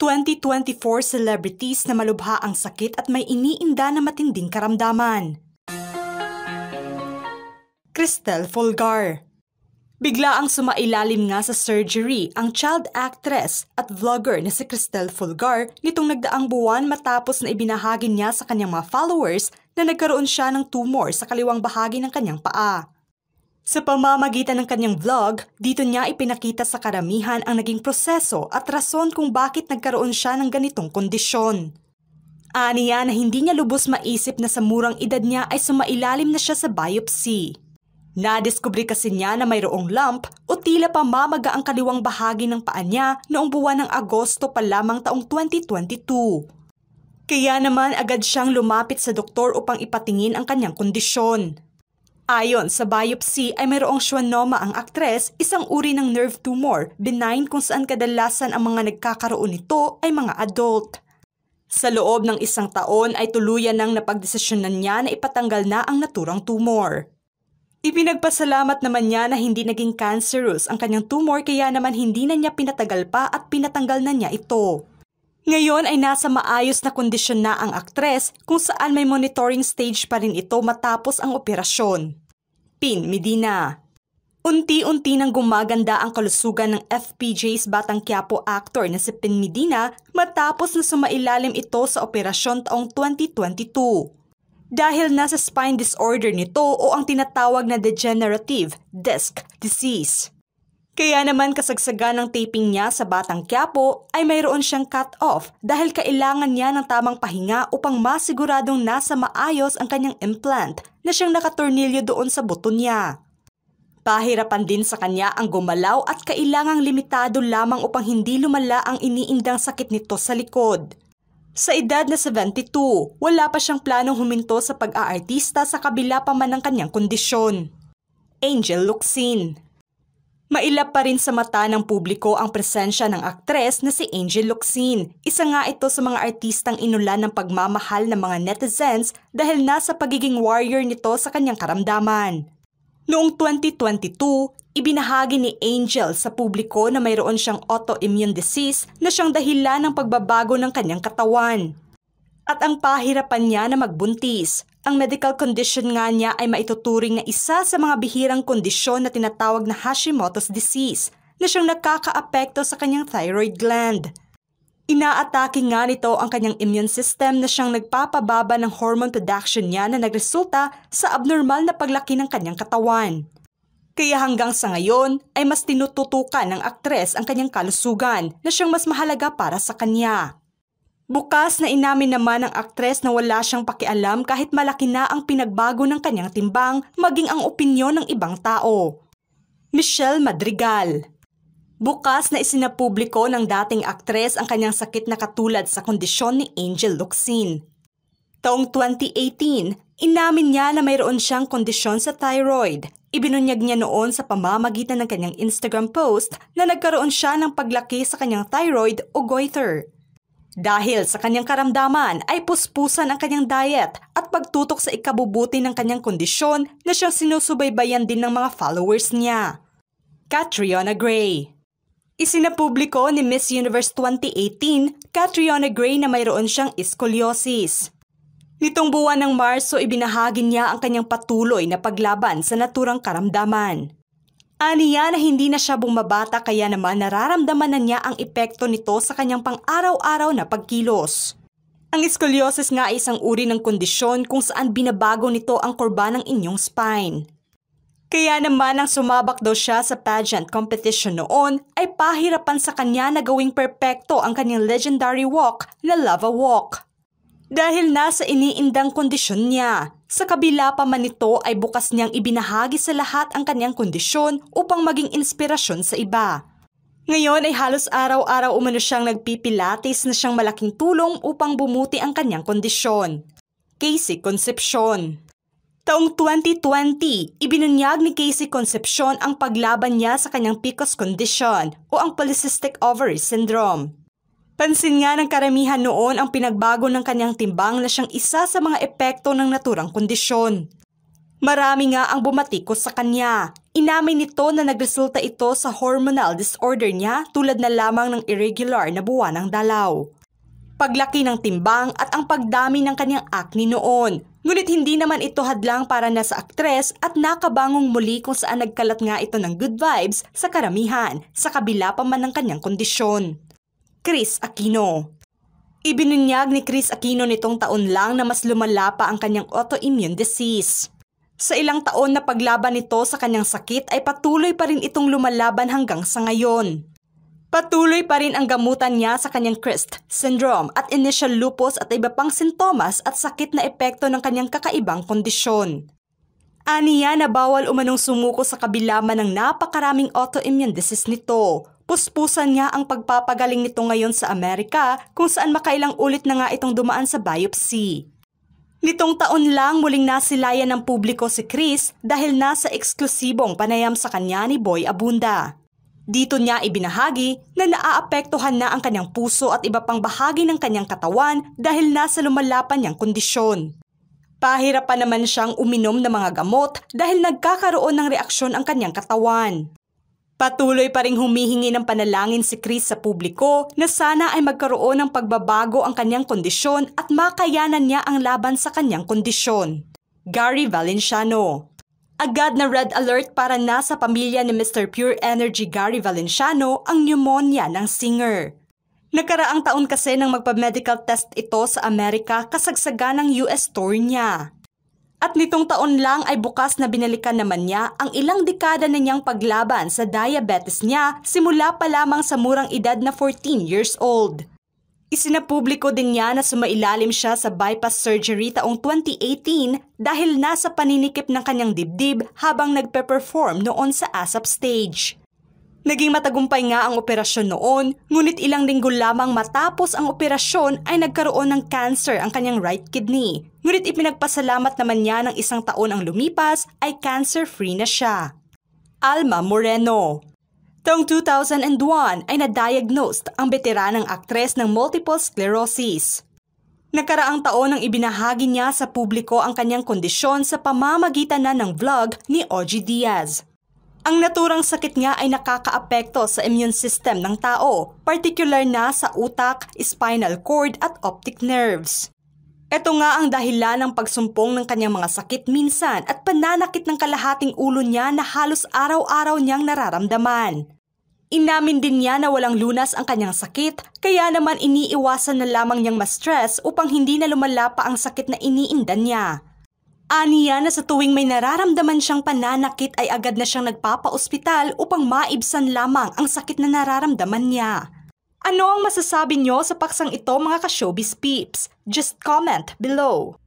2024 celebrities na malubha ang sakit at may iniinda na matinding karamdaman. Cristel Folgar. Bigla ang sumailalim nga sa surgery ang child actress at vlogger na si Cristel Folgar nitong nagdaang buwan matapos na ibinahagi niya sa kanyang mga followers na nagkaroon siya ng tumor sa kaliwang bahagi ng kanyang paa. Sa pamamagitan ng kanyang vlog, dito niya ipinakita sa karamihan ang naging proseso at rason kung bakit nagkaroon siya ng ganitong kondisyon. Aniya na hindi niya lubos maisip na sa murang edad niya ay sumailalim na siya sa biopsy. Nadiskubre kasi niya na mayroong lump o tila pamamaga ang kaliwang bahagi ng paa niya noong buwan ng Agosto pa lamang taong 2022. Kaya naman agad siyang lumapit sa doktor upang ipatingin ang kanyang kondisyon. Ayon sa biopsy ay mayroong schwannoma ang aktres, isang uri ng nerve tumor, benign kung saan kadalasan ang mga nagkakaroon nito ay mga adult. Sa loob ng 1 taon ay tuluyan nang napagdesisyonan niya na ipatanggal na ang naturang tumor. Ipinagpasalamat naman niya na hindi naging cancerous ang kanyang tumor kaya naman hindi na niya pinatagal pa at pinatanggal na niya ito. Ngayon ay nasa maayos na kondisyon na ang aktres kung saan may monitoring stage pa rin ito matapos ang operasyon. Pin Medina. Unti-unti nang gumaganda ang kalusugan ng FPJ's Batang Quiapo actor na si Pin Medina matapos na sumailalim ito sa operasyon taong 2022. Dahil nasa spine disorder nito o ang tinatawag na degenerative disc disease. Kaya naman kasagsagan ng taping niya sa Batang Quiapo ay mayroon siyang cut-off dahil kailangan niya ng tamang pahinga upang masiguradong nasa maayos ang kanyang implant na siyang nakatornilyo doon sa buto niya. Pahirapan din sa kanya ang gumalaw at kailangang limitado lamang upang hindi lumala ang iniindang sakit nito sa likod. Sa edad na 72, wala pa siyang planong huminto sa pag-aartista sa kabila pa man ng kanyang kondisyon. Angel Locsin. Mailap pa rin sa mata ng publiko ang presensya ng aktres na si Angel Locsin. Isa nga ito sa mga artistang inulan ng pagmamahal ng mga netizens dahil nasa pagiging warrior nito sa kanyang karamdaman. Noong 2022, ibinahagi ni Angel sa publiko na mayroon siyang autoimmune disease na siyang dahilan ng pagbabago ng kanyang katawan. At ang pahirapan niya na magbuntis. Ang medical condition nga niya ay maituturing na isa sa mga bihirang kondisyon na tinatawag na Hashimoto's disease na siyang nakakaapekto sa kanyang thyroid gland. Inaatake nga nito ang kanyang immune system na siyang nagpapababa ng hormone production niya na nagresulta sa abnormal na paglaki ng kanyang katawan. Kaya hanggang sa ngayon ay mas tinututukan ng aktres ang kanyang kalusugan na siyang mas mahalaga para sa kanya. Bukas na inamin naman ng aktres na wala siyang pakialam kahit malaki na ang pinagbago ng kanyang timbang maging ang opinyon ng ibang tao. Michelle Madrigal. Bukas na isinapubliko ng dating aktres ang kanyang sakit na katulad sa kondisyon ni Angel Locsin. Taong 2018, inamin niya na mayroon siyang kondisyon sa thyroid. Ibinunyag niya noon sa pamamagitan ng kanyang Instagram post na nagkaroon siya ng paglaki sa kanyang thyroid o goiter. Dahil sa kanyang karamdaman ay puspusan ang kanyang diet at pagtutok sa ikabubuti ng kanyang kondisyon na siyang sinusubaybayan din ng mga followers niya. Catriona Gray. Isinapubliko ni Miss Universe 2018, Catriona Gray na mayroon siyang scoliosis. Nitong buwan ng Marso ibinahagi niya ang kanyang patuloy na paglaban sa naturang karamdaman. Aniya na hindi na siya bumabata kaya naman nararamdaman na niya ang epekto nito sa kanyang pang-araw-araw na pagkilos. Ang scoliosis nga ay isang uri ng kondisyon kung saan binabago nito ang kurba ng inyong spine. Kaya naman nang sumabak daw siya sa pageant competition noon ay pahirapan sa kanya na gawing perpekto ang kanyang legendary walk na Lava Walk. Dahil nasa iniindang kondisyon niya. Sa kabila pa man nito ay bukas niyang ibinahagi sa lahat ang kanyang kondisyon upang maging inspirasyon sa iba. Ngayon ay halos araw-araw umano siyang nagpipilates na siyang malaking tulong upang bumuti ang kanyang kondisyon. Casey Concepcion. Taong 2020, ibinunyag ni Casey Concepcion ang paglaban niya sa kanyang PCOS condition o ang polycystic ovary syndrome. Pansin nga ng karamihan noon ang pinagbago ng kanyang timbang na siyang isa sa mga epekto ng naturang kondisyon. Marami nga ang bumatikos sa kanya. Inamin nito na nagresulta ito sa hormonal disorder niya tulad na lamang ng irregular na buwan ng dalaw, paglaki ng timbang at ang pagdami ng kanyang acne noon. Ngunit hindi naman ito hadlang para na sa aktres at nakabangong muli kung saan nagkalat nga ito ng good vibes sa karamihan sa kabila pa man ng kanyang kondisyon. Kris Aquino. Ibinunyag ni Kris Aquino nitong taon lang na mas lumala pa ang kanyang autoimmune disease. Sa ilang taon na paglaban nito sa kanyang sakit ay patuloy pa rin itong lumalaban hanggang sa ngayon. Patuloy pa rin ang gamutan niya sa kanyang CRIST syndrome at initial lupus at iba pang sintomas at sakit na epekto ng kanyang kakaibang kondisyon. Aniya na bawal umanong sumuko sa kabila man ng napakaraming autoimmune disease nito. Puspusan niya ang pagpapagaling nito ngayon sa Amerika kung saan makailang ulit na nga itong dumaan sa biopsy. Nitong taon lang muling nasilayan ng publiko si Kris dahil nasa eksklusibong panayam sa kanya ni Boy Abunda. Dito niya ibinahagi na naaapektuhan na ang kanyang puso at iba pang bahagi ng kanyang katawan dahil nasa lumalapan niyang kondisyon. Pahirapan naman siyang uminom ng mga gamot dahil nagkakaroon ng reaksyon ang kanyang katawan. Patuloy pa ring humihingi ng panalangin si Kris sa publiko na sana ay magkaroon ng pagbabago ang kanyang kondisyon at makayanan niya ang laban sa kanyang kondisyon. Gary Valenciano. Agad na red alert para na sa pamilya ni Mr. Pure Energy Gary Valenciano ang pneumonia ng singer. Nakaraang taon kasi nang magpa-medical test ito sa Amerika kasagsagan ng US tour niya. At nitong taon lang ay bukas na binalikan naman niya ang ilang dekada na niyang paglaban sa diabetes niya simula pa lamang sa murang edad na 14 years old. Isinapubliko din niya na sumailalim siya sa bypass surgery taong 2018 dahil nasa paninikip ng kanyang dibdib habang nagpe-perform noon sa ASAP stage. Naging matagumpay nga ang operasyon noon, ngunit ilang linggo lamang matapos ang operasyon ay nagkaroon ng cancer ang kanyang right kidney. Ngunit ipinagpasalamat naman niya ng isang taon ang lumipas ay cancer-free na siya. Alma Moreno. Taong 2001 ay na-diagnosed ang veteranang aktres ng multiple sclerosis. Nakaraang taon ang ibinahagi niya sa publiko ang kanyang kondisyon sa pamamagitan na ng vlog ni Ogie Diaz. Ang naturang sakit nga ay nakakaapekto sa immune system ng tao, particular na sa utak, spinal cord at optic nerves. Ito nga ang dahilan ng pagsumpong ng kanyang mga sakit minsan at pananakit ng kalahating ulo niya na halos araw-araw niyang nararamdaman. Inamin din niya na walang lunas ang kanyang sakit, kaya naman iniiwasan na lamang niyang ma-stress upang hindi na lumala pa ang sakit na iniindan niya. Aniya na sa tuwing may nararamdaman siyang pananakit ay agad na siyang nagpapa-ospital upang maibsan lamang ang sakit na nararamdaman niya. Ano ang masasabi niyo sa paksang ito mga ka-showbiz peeps? Just comment below.